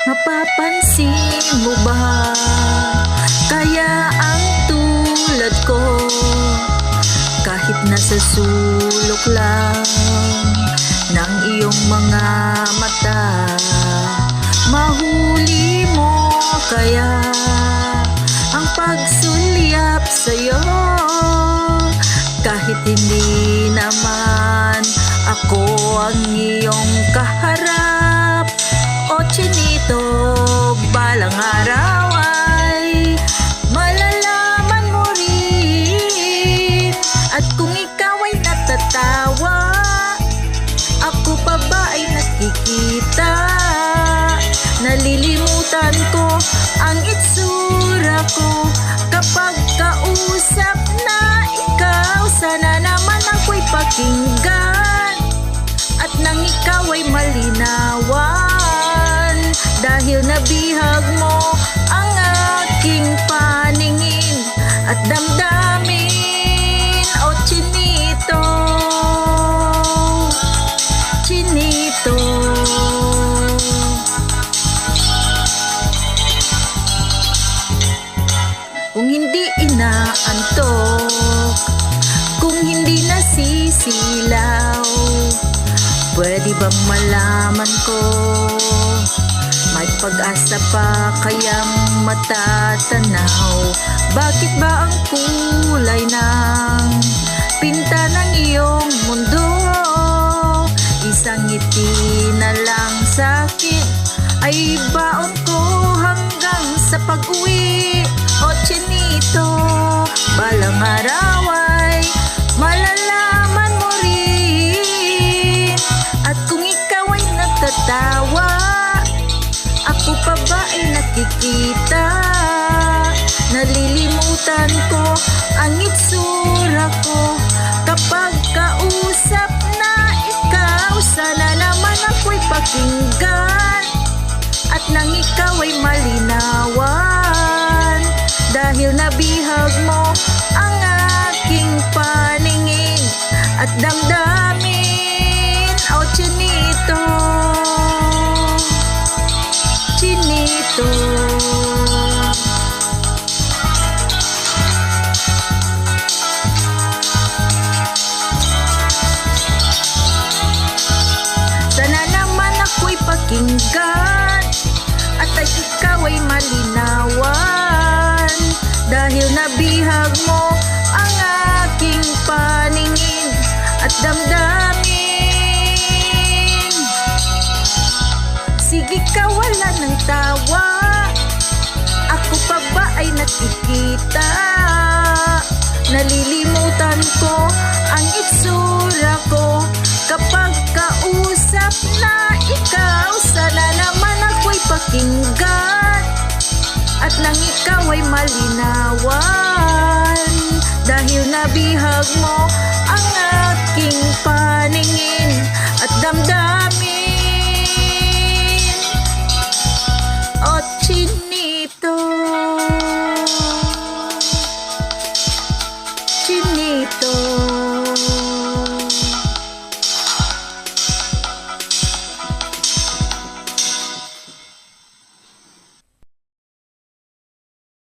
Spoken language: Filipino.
Mapapansin mo ba kaya ang tulad ko, kahit nasa sulok lang ng iyong mga mata, mahuli mo kaya ang pagsulyap sa'yo, kahit hindi naman ako ang iyong kaharap. O chinito, balang araw ay malalaman mo rin. At kung ikaw ay natatawa, ako pa ba ay nakikita? Nalilimutan ko ang itsura ko kapag kausap na ikaw. Sana naman ako'y pakinggan at nang ikaw ay malinawan, dahil nabihag mo ang aking paningin at damdamin. O chinito, chinito, kung hindi inaantok, kung hindi nasisilaw, pwede bang malaman ko may pag-asa pa kayang matatanaw? Bakit ba ang kulay ng pinta ng iyong mundo isang ngiti na lang sa'kin ay baon ko hanggang sa pag-uwi? O chinito, balang araw ay malalaman mo rin. At kung ikaw ay natatawa, ako pa ba ay nakikita? Nalilimutan ko ang itsura ko kapag kausap na ikaw. Sana naman ako'y pakinggan at nang ikaw ay malinawan, dahil nabihag mo ang aking paningin at damdamin. O chinito, chinito, sana naman ako'y pakinggan at ay ikaw ay malinawan, dahil nabihag mo ang aking paningin at damdamin. Sige ka, wala ng tawa, ako pa ba ay nakikita? Nalilimutan ko ang itsura ko kapag kausap na ikaw. Sana naman ako'y pakinggan at nang ikaw ay malinawan, dahil nabihag mo ang aking paningin at damdamin. O chinito, chinito.